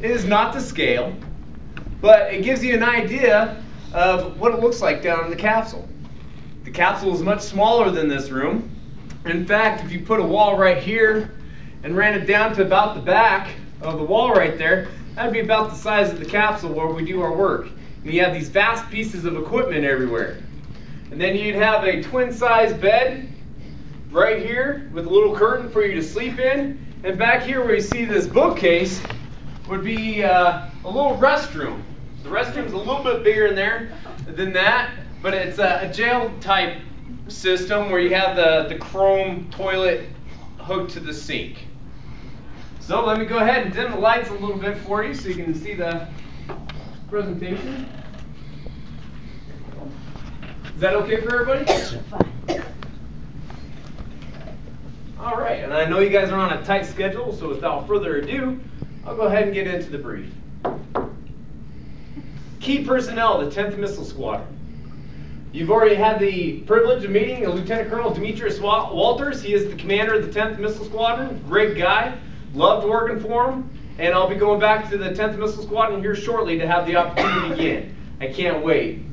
is not to scale, but it gives you an idea of what it looks like down in the capsule. The capsule is much smaller than this room. In fact, if you put a wall right here and ran it down to about the back of the wall right there, that'd be about the size of the capsule where we do our work. And you have these vast pieces of equipment everywhere. And then you'd have a twin-size bed right here with a little curtain for you to sleep in. And back here where you see this bookcase would be a little restroom. The restroom's a little bit bigger in there than that, but it's a jail type system where you have the chrome toilet hooked to the sink. So let me go ahead and dim the lights a little bit for you so you can see the presentation. Is that okay for everybody? Fine. All right, and I know you guys are on a tight schedule, so without further ado, I'll go ahead and get into the brief. Key personnel of the 10th Missile Squadron. You've already had the privilege of meeting Lieutenant Colonel Demetrius Walters. He is the commander of the 10th Missile Squadron. Great guy. Loved working for him. And I'll be going back to the 10th Missile Squadron here shortly to have the opportunity again. I can't wait.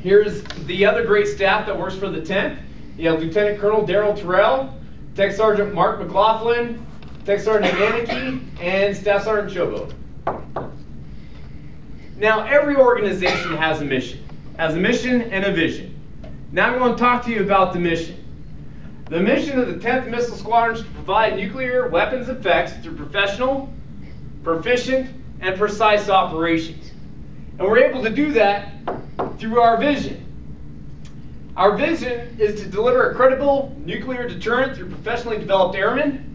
Here's the other great staff that works for the 10th. You have Lieutenant Colonel Daryl Terrell, Tech Sergeant Mark McLaughlin, Tech Sergeant Aniki, and Staff Sergeant Chobo. Now, every organization has a mission and a vision. Now I'm going to talk to you about the mission. The mission of the 10th Missile Squadron is to provide nuclear weapons effects through professional, proficient, and precise operations. And we're able to do that through our vision. Our vision is to deliver a credible nuclear deterrent through professionally developed airmen,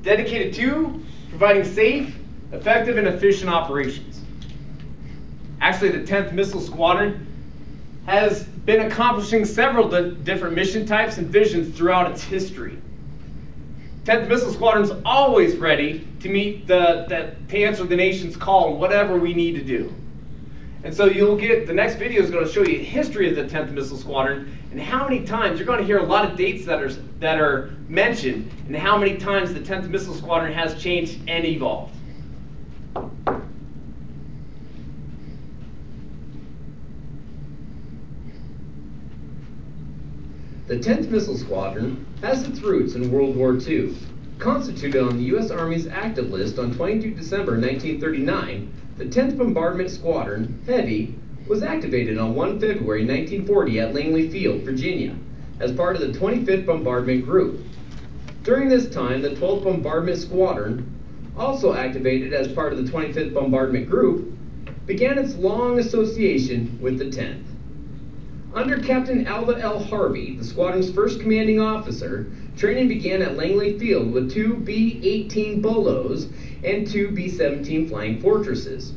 dedicated to providing safe, effective, and efficient operations. Actually, the 10th Missile Squadron has been accomplishing several different mission types and visions throughout its history. 10th Missile Squadron is always ready to meet to answer the nation's call on whatever we need to do. And so you'll get, the next video is going to show you the history of the 10th Missile Squadron and how many times, you're going to hear a lot of dates that are mentioned and how many times the 10th Missile Squadron has changed and evolved. The 10th Missile Squadron has its roots in World War II. Constituted on the U.S. Army's active list on 22 December 1939, the 10th Bombardment Squadron, Heavy, was activated on 1 February 1940 at Langley Field, Virginia, as part of the 25th Bombardment Group. During this time, the 12th Bombardment Squadron, also activated as part of the 25th Bombardment Group, began its long association with the 10th. Under Captain Alva L. Harvey, the squadron's first commanding officer, training began at Langley Field with 2 B-18 Bolos and 2 B-17 Flying Fortresses.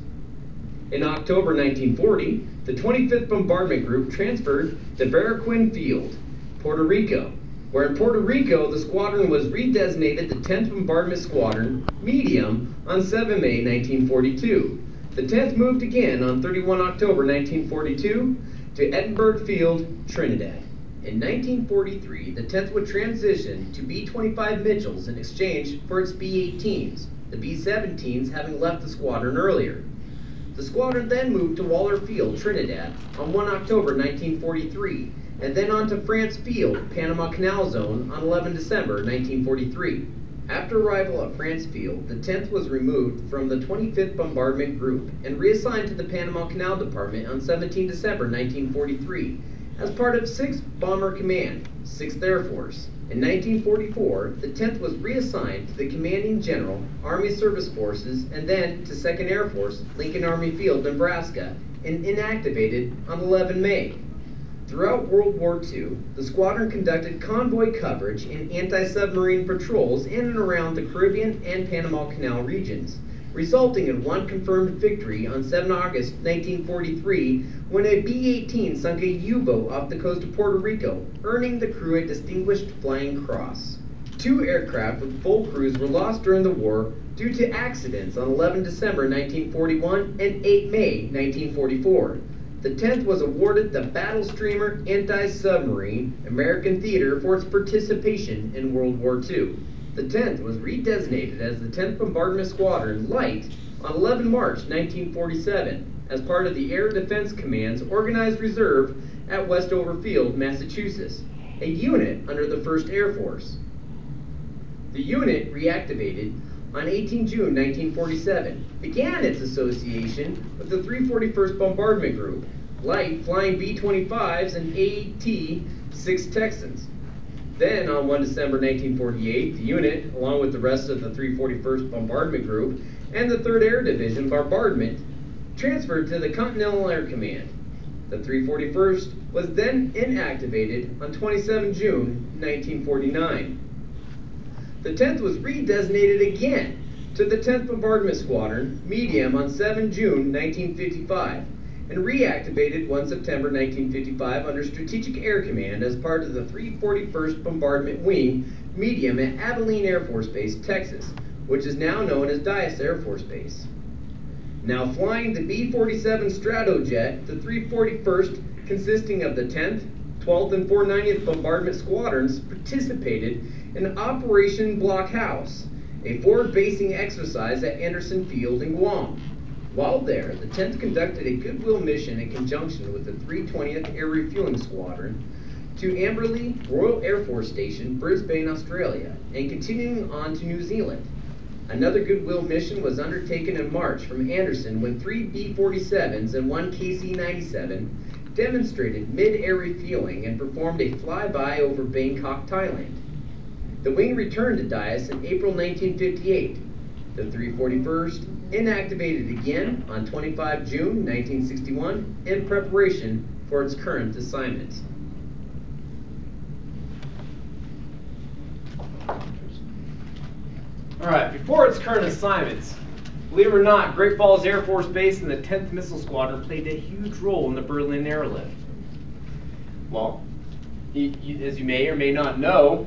In October 1940, the 25th Bombardment Group transferred to Barraquin Field, Puerto Rico, where in Puerto Rico the squadron was redesignated the 10th Bombardment Squadron Medium on 7 May 1942. The 10th moved again on 31 October 1942 to Edinburgh Field, Trinidad. In 1943, the 10th would transition to B-25 Mitchells in exchange for its B-18s, the B-17s having left the squadron earlier. The squadron then moved to Waller Field, Trinidad on 1 October 1943, and then on to France Field, Panama Canal Zone on 11 December 1943. After arrival at France Field, the 10th was removed from the 25th Bombardment Group and reassigned to the Panama Canal Department on 17 December 1943 as part of 6th Bomber Command, 6th Air Force. In 1944, the 10th was reassigned to the Commanding General, Army Service Forces, and then to 2nd Air Force, Lincoln Army Field, Nebraska, and inactivated on 11 May. Throughout World War II, the squadron conducted convoy coverage and anti-submarine patrols in and around the Caribbean and Panama Canal regions, resulting in one confirmed victory on 7 August 1943 when a B-18 sunk a U-boat off the coast of Puerto Rico, earning the crew a Distinguished Flying Cross. 2 aircraft with full crews were lost during the war due to accidents on 11 December 1941 and 8 May 1944. The 10th was awarded the Battle Streamer Anti-Submarine American Theater for its participation in World War II. The 10th was redesignated as the 10th Bombardment Squadron Light on 11 March 1947 as part of the Air Defense Command's Organized Reserve at Westover Field, Massachusetts, a unit under the 1st Air Force. The unit reactivated on 18 June 1947, began its association with the 341st Bombardment Group, light flying B-25s and AT-6 Texans. Then, on 1 December 1948, the unit, along with the rest of the 341st Bombardment Group and the 3rd Air Division Bombardment, transferred to the Continental Air Command. The 341st was then inactivated on 27 June 1949. The 10th was redesignated again to the 10th Bombardment Squadron, medium, on 7 June 1955, and reactivated 1 September 1955 under Strategic Air Command as part of the 341st Bombardment Wing, medium, at Abilene Air Force Base, Texas, which is now known as Dyess Air Force Base. Now flying the B-47 Stratojet, the 341st, consisting of the 10th, 12th, and 490th Bombardment Squadrons, participated in Operation Blockhouse, a forward basing exercise at Anderson Field in Guam. While there, the 10th conducted a goodwill mission in conjunction with the 320th Air Refueling Squadron to Amberley Royal Air Force Station, Brisbane, Australia, and continuing on to New Zealand. Another goodwill mission was undertaken in March from Anderson when 3 B-47s and 1 KC-97 demonstrated mid-air refueling and performed a flyby over Bangkok, Thailand. The wing returned to Dyess in April 1958. The 341st inactivated again on 25 June 1961 in preparation for its current assignment. All right, before its current assignments, believe it or not, Great Falls Air Force Base and the 10th Missile Squadron played a huge role in the Berlin Airlift. Well, as you may or may not know,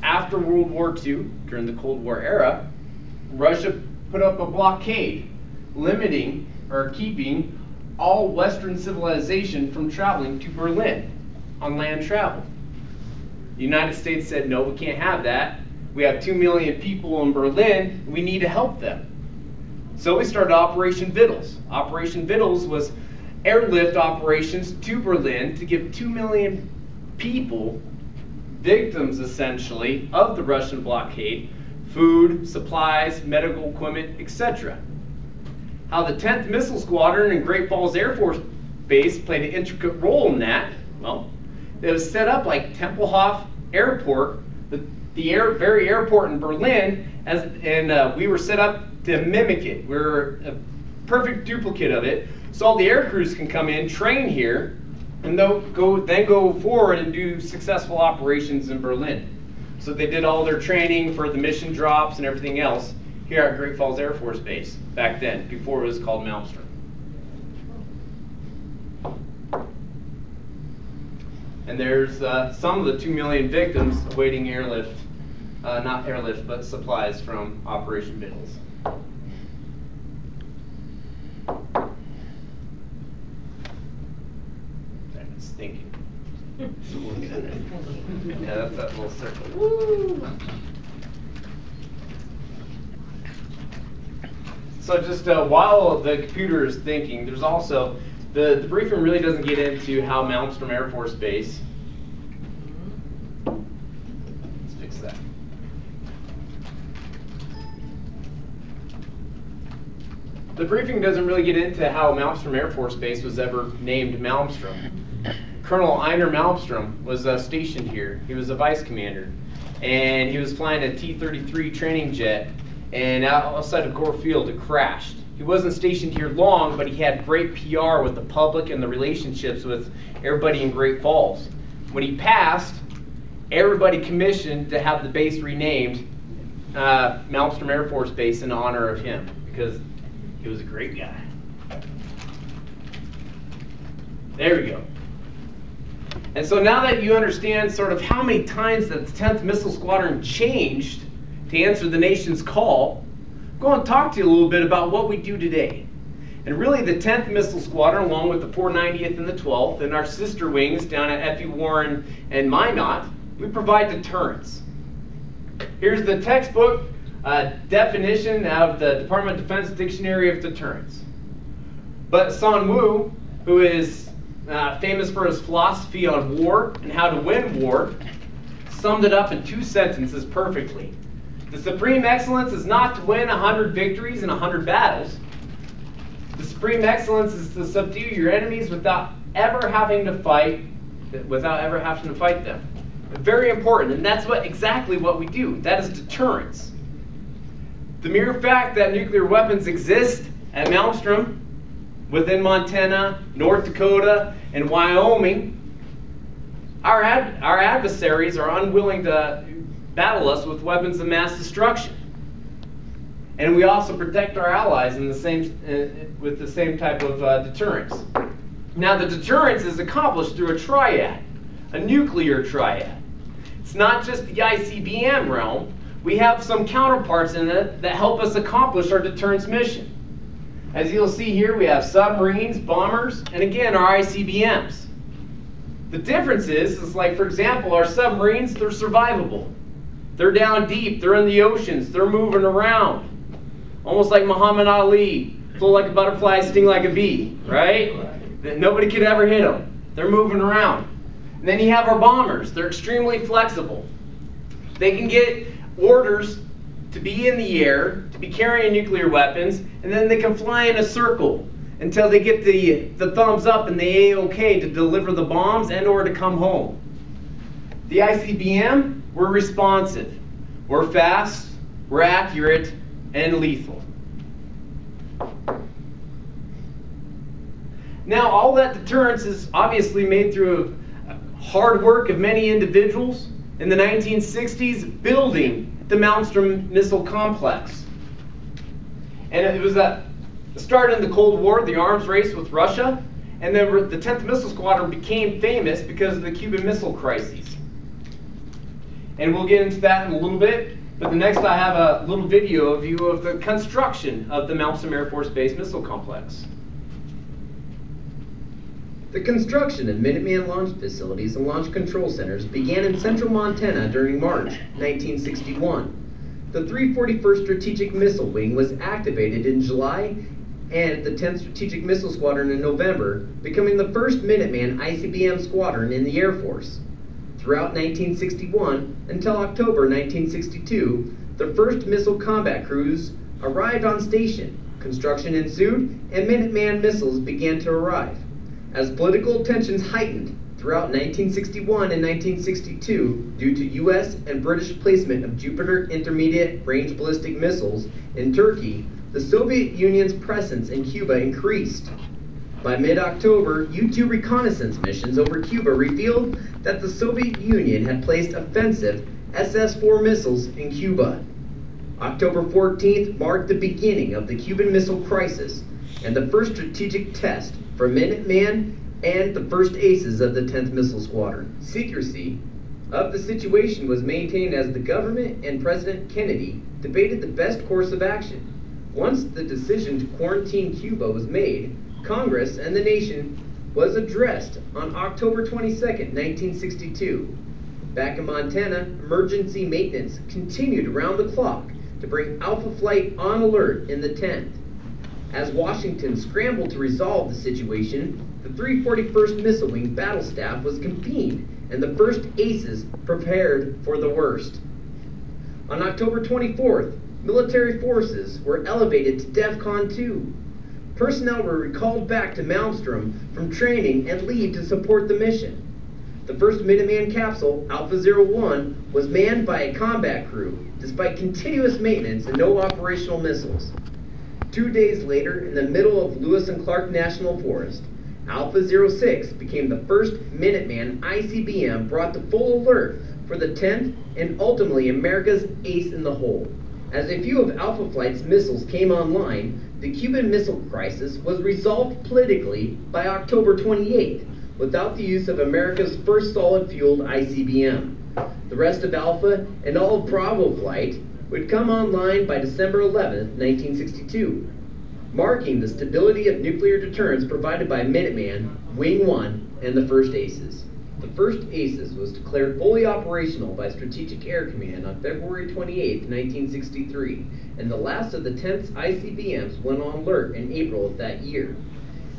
after World War II, during the Cold War era, Russia put up a blockade limiting or keeping all Western civilization from traveling to Berlin on land travel. The United States said, no, we can't have that. We have 2 million people in Berlin. We need to help them. So we started Operation Vittles. Operation Vittles was airlift operations to Berlin to give 2 million people, victims essentially, of the Russian blockade, food, supplies, medical equipment, etc. How the 10th Missile Squadron and Great Falls Air Force Base played an intricate role in that, well, it was set up like Tempelhof Airport, the very airport in Berlin, and we were set up to mimic it. We're a perfect duplicate of it, so all the air crews can come in, train here, and then go forward and do successful operations in Berlin. So they did all their training for the mission drops and everything else here at Great Falls Air Force Base back then, before it was called Malmstrom. And there's some of the 2 million victims awaiting airlift, not airlift, but supplies from Operation Vittles. It's thinking. Yeah, that's that little circle. Woo! So just while the computer is thinking, there's also, the briefing really doesn't get into how Malmstrom Air Force Base, let's fix that. The briefing doesn't really get into how Malmstrom Air Force Base was ever named Malmstrom. Colonel Einar Malmstrom was stationed here. He was a vice commander, and he was flying a T-33 training jet, and outside of Gore Field it crashed. He wasn't stationed here long, but he had great PR with the public and the relationships with everybody in Great Falls. When he passed, everybody commissioned to have the base renamed Malmstrom Air Force Base in honor of him, because he was a great guy. There we go. And so now that you understand sort of how many times that the 10th Missile Squadron changed to answer the nation's call, I'm going to talk to you a little bit about what we do today. And really the 10th Missile Squadron, along with the 490th and the 12th, and our sister wings down at F.E. Warren and Minot, we provide deterrence. Here's the textbook definition of the Department of Defense Dictionary of Deterrence. But Sun Wu, who is famous for his philosophy on war and how to win war, summed it up in 2 sentences perfectly. The supreme excellence is not to win 100 victories in 100 battles. The supreme excellence is to subdue your enemies without ever having to fight them. Very important, and that's exactly what we do. That is deterrence. The mere fact that nuclear weapons exist at Malmstrom, within Montana, North Dakota, and Wyoming, our adversaries are unwilling to battle us with weapons of mass destruction. And we also protect our allies in with the same type of deterrence. Now, the deterrence is accomplished through a triad, a nuclear triad. It's not just the ICBM realm. We have some counterparts in it that help us accomplish our deterrence mission. As you'll see here, we have submarines, bombers, and again, our ICBMs. The difference is like, for example, our submarines, they're survivable. They're down deep, they're in the oceans, they're moving around. Almost like Muhammad Ali, flow like a butterfly, sting like a bee, right? Nobody could ever hit them. They're moving around. And then you have our bombers. They're extremely flexible. They can get orders to be in the air, to be carrying nuclear weapons, and then they can fly in a circle until they get the thumbs up and the A-OK to deliver the bombs and or to come home. The ICBM, we're responsive. We're fast, we're accurate, and lethal. Now, all that deterrence is obviously made through hard work of many individuals in the 1960s building the Malmstrom missile complex. And it was the start in the Cold War, the arms race with Russia, and then the 10th Missile Squadron became famous because of the Cuban Missile Crisis. And we'll get into that in a little bit, but the next I have a little video view of the construction of the Malmstrom Air Force Base Missile Complex. The construction of Minuteman launch facilities and launch control centers began in central Montana during March 1961. The 341st Strategic Missile Wing was activated in July and the 10th Strategic Missile Squadron in November, becoming the first Minuteman ICBM squadron in the Air Force. Throughout 1961 until October 1962, the first missile combat crews arrived on station. Construction ensued and Minuteman missiles began to arrive. As political tensions heightened throughout 1961 and 1962 due to U.S. and British placement of Jupiter intermediate range ballistic missiles in Turkey, the Soviet Union's presence in Cuba increased. By mid-October, U-2 reconnaissance missions over Cuba revealed that the Soviet Union had placed offensive SS-4 missiles in Cuba. October 14th marked the beginning of the Cuban Missile Crisis and the first strategic test for Minuteman and the first aces of the 10th Missile Squadron. Secrecy of the situation was maintained as the government and President Kennedy debated the best course of action. Once the decision to quarantine Cuba was made, Congress and the nation was addressed on October 22, 1962. Back in Montana, emergency maintenance continued around the clock to bring Alpha Flight on alert in the 10th. As Washington scrambled to resolve the situation, the 341st Missile Wing Battle Staff was convened and the first aces prepared for the worst. On October 24th, military forces were elevated to DEFCON 2. Personnel were recalled back to Malmstrom from training and leave to support the mission. The first Minuteman capsule, Alpha 01, was manned by a combat crew, despite continuous maintenance and no operational missiles. 2 days later, in the middle of Lewis and Clark National Forest, Alpha 06 became the first Minuteman ICBM brought to full alert for the 10th and ultimately America's ace in the hole. As a few of Alpha Flight's missiles came online, the Cuban Missile Crisis was resolved politically by October 28th, without the use of America's first solid-fueled ICBM. The rest of Alpha and all of Bravo Flight would come online by December 11, 1962, marking the stability of nuclear deterrence provided by Minuteman, Wing 1, and the first aces. The first ACES was declared fully operational by Strategic Air Command on February 28, 1963, and the last of the 10th ICBMs went on alert in April of that year.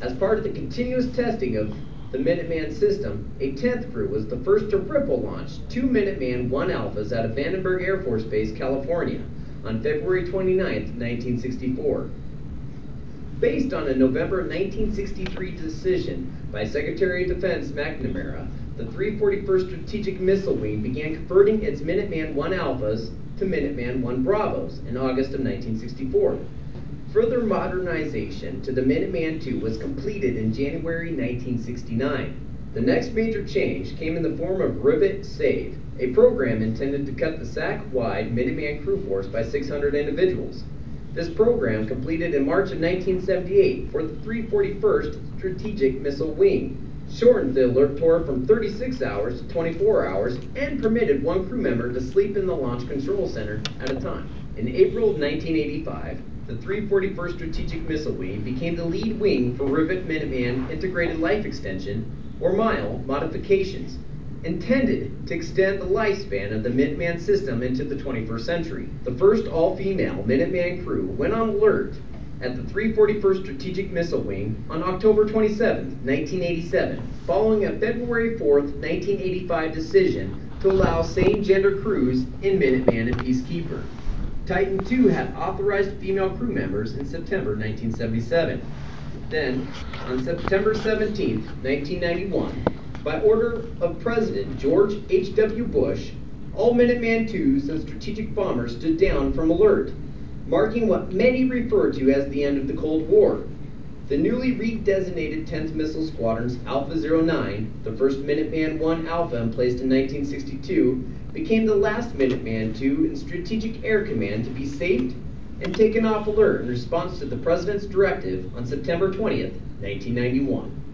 As part of the continuous testing of the Minuteman system, a 10th crew was the first to ripple launch 2 Minuteman I Alphas out of Vandenberg Air Force Base, California, on February 29, 1964. Based on a November 1963 decision by Secretary of Defense McNamara, the 341st Strategic Missile Wing began converting its Minuteman I Alphas to Minuteman I Bravos in August of 1964. Further modernization to the Minuteman II was completed in January 1969. The next major change came in the form of Rivet Save, a program intended to cut the SAC-wide Minuteman crew force by 600 individuals. This program completed in March of 1978 for the 341st Strategic Missile Wing, shortened the alert tour from 36 hours to 24 hours, and permitted one crew member to sleep in the Launch Control Center at a time. In April of 1985, the 341st Strategic Missile Wing became the lead wing for Rivet Minuteman Integrated Life Extension, or MILE, modifications, intended to extend the lifespan of the Minuteman system into the 21st century. The first all-female Minuteman crew went on alert at the 341st Strategic Missile Wing on October 27, 1987, following a February 4, 1985 decision to allow same-gender crews in Minuteman and Peacekeeper. Titan II had authorized female crew members in September 1977. Then, on September 17, 1991, by order of President George H.W. Bush, all Minuteman IIs and strategic bombers stood down from alert, marking what many refer to as the end of the Cold War. The newly redesignated 10th Missile Squadron's Alpha 09, the first Minuteman I Alpha emplaced in 1962, became the last Minuteman II in Strategic Air Command to be saved and taken off alert in response to the President's directive on September 20th, 1991.